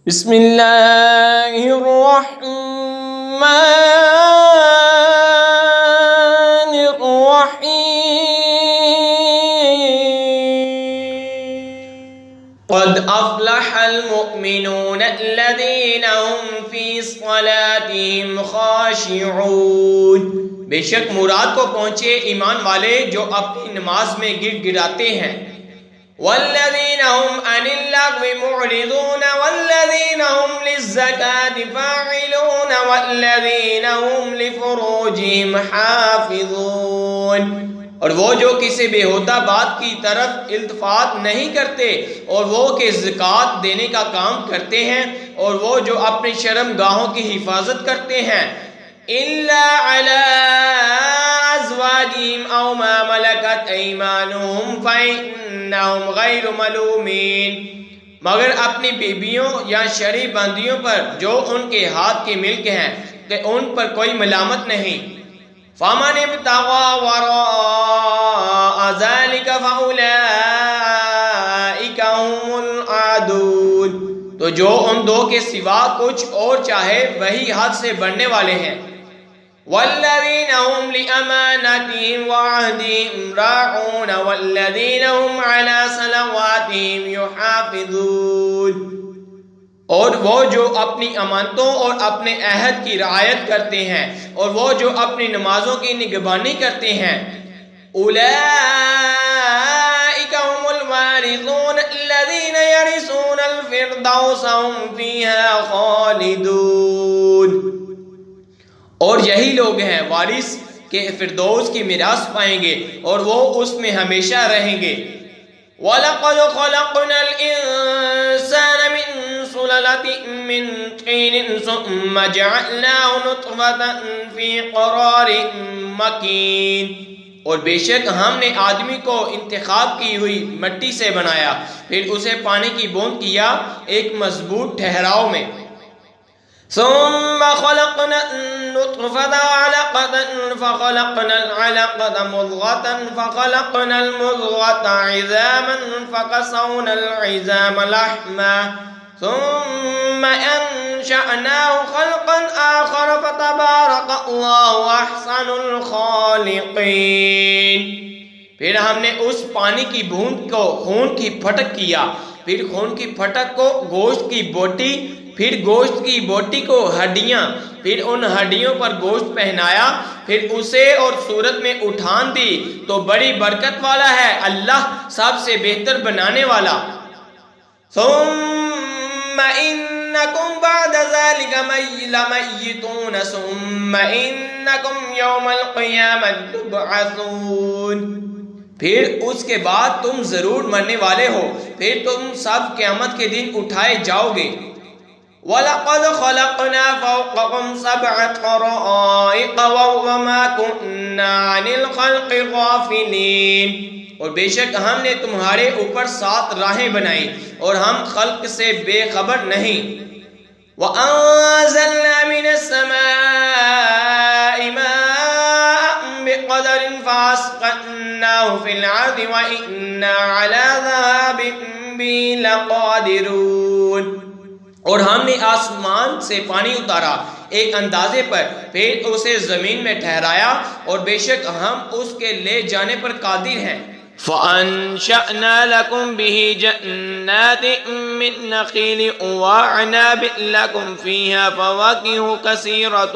بسم اللہ الرحمن الرحیم قد افلح المؤمنون الذین هم فی صلاتهم خاشعون بے شک مراد کو پہنچے ایمان والے جو اپنی نماز میں گر گراتے ہیں والذین هم عن اللغو معرضون والذین هم للزکاة فاعلون والذین هم لفروجهم حافظون اور وہ جو کسی بےہودہ بات کی طرف التفات نہیں کرتے اور وہ کہ زکوٰۃ دینے کا کام کرتے ہیں اور وہ جو اپنی شرم گاہوں کی حفاظت کرتے ہیں الا علی ازواجہم او ما ملکت ایمانہم فإنہم غیر ملومین مگر اپنی بیویوں یا شرعی بندیوں پر جو ان کے ہاتھ کی ملک ہیں کہ ان پر کوئی ملامت نہیں فَمَنِ ابْتَغَى وَرَاءَ ذَلِكَ فَأُولَئِكَ هُمُ الْعَادُونَ تو جو ان دو کے سوا کچھ اور چاہے وہی حد سے بڑھنے والے ہیں وَالَّذِينَ هُمْ لِأَمَانَاتِهِمْ وَعَهْدِهِمْ رَاعُونَ وَالَّذِينَ هُمْ عَلَى صَلَوَاتِهِمْ يُحَافِظُونَ اور وہ جو اپنی امانتوں اور اپنے عہد کی رعایت کرتے ہیں اور وہ جو اپنی نمازوں کی نگہبانی کرتے ہیں اولئک هم الوارثون الذین یرثون الفردوس هم فیہا خالدون اور یہی لوگ ہیں وارث کے فردوس کی میراث پائیں گے اور وہ اس میں ہمیشہ رہیں گے وَلَقَدْ خَلَقْنَا الْإِنسَانَ مِنْ سُلَلَةٍ مِّن طِينٍ ثُمَّ جَعَلْنَاهُ نُطْفَةً فِي قَرَارٍ مَّكِينٍ اور بے شک ہم نے آدمی کو انتخاب کی ہوئی مٹی سے بنایا پھر اسے پانی کی بوند کیا ایک مضبوط ٹھہراؤ میں ثم خلقنا النطفة علقة فخلقنا العلقة مضغة فخلقنا المضغة عظاما فكسونا العظام لحما ثم أنشأناه خلقا آخر فتبارك الله أحسن الخالقين پھر ہم نے اس پانی کی بوند کو خون کی پھٹک کیا پھر خون کی پھٹک کو گوشت کی بوٹی پھر گوشت کی بوٹی کو ہڈیاں پھر ان ہڈیوں پر گوشت پہنایا پھر اسے اور صورت میں اٹھان دی تو بڑی برکت والا ہے اللہ سب سے بہتر بنانے والا ثم انکم بعد ذلك لمیتون ثم انکم یوم القیامت تبعثون پھر اس کے بعد تم ضرور مرنے والے ہو پھر تم سب قیامت کے دن اٹھائے جاؤ گے وَلَقَدْ خَلَقْنَا فَوْقَكُمْ سَبْعَ طَرَائِقَ وَمَا كُنَّا عَنِ الْخَلْقِ غَافِلِينَ اور بے شک ہم نے تمہارے اوپر 7 راہیں بنائی اور ہم خلق سے بے خبر نہیں وَأَنزَلْنَا مِنَ السَّمَاءِ مَاءً بِقَدَرٍ فَأَسْقَيْنَاهُ فِي الْأَرْضِ وَإِنَّا عَلَى ذَهَابٍ بِهِ لَقَادِرُونَ اور ہم نے آسمان سے پانی اتارا ایک اندازے پر پھر اسے زمین میں ٹھہرایا اور بے شک ہم اس کے لے جانے پر قادر ہیں فَأَنشَأْنَا لَكُمْ بِهِ جَنَّاتٍ مِّن نَخِيلٍ وَأَعْنَابٍ لَكُمْ فِيهَا فَوَاكِهُ كَثِيرَةٌ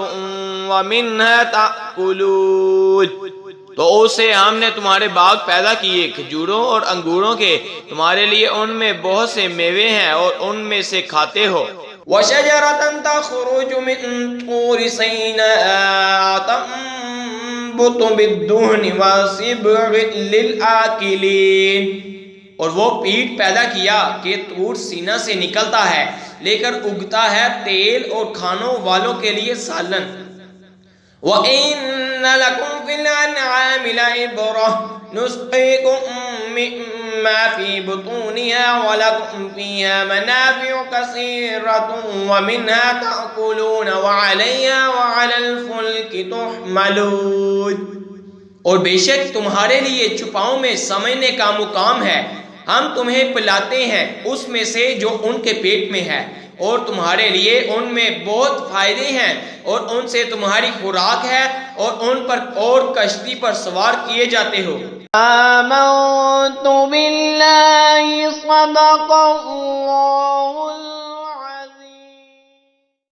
وَمِنْهَا تَأْكُلُونَ تو اسے ہم نے تمہارے باغ پیدا کیے کھجوروں اور انگوروں کے تمہارے لیے ان میں بہت سے میوے ہیں اور ان میں سے کھاتے ہو وَشَجَرَةً تَخْرُجُ مِن طُورِ سِينَاءَ تَنبُتُ بِالدُّهْنِ وَصِبْغٍ لِلْآكِلِينَ اور وہ پیڑ پیدا کیا کہ طور سینا سے نکلتا ہے لے کر اگتا ہے تیل اور کھانوں والوں کے لیے سالن وَإِنَّ لَكُمْ فِي الْأَنْعَامِ لَعِبْرَةً نُسْقِيكُم مِّمَّا فِي بُطُونِهَا وَلَكُمْ فِيهَا مَنَافِعُ كَثِيرَةٌ وَمِنْهَا تَأْكُلُونَ وَعَلَيْهَا وَعَلَى الْفُلْكِ تُحْمَلُونَ اور بے شک تمہارے لیے چھپاؤں میں سمجھنے کا مقام ہے ہم تمہیں پلاتے ہیں اس میں سے جو ان کے پیٹ میں ہے اور تمہارے لیے ان میں بہت فائدے ہیں اور ان سے تمہاری خوراک ہے اور ان پر اور کشتی پر سوار کیے جاتے ہو۔ آمنت باللہ صدق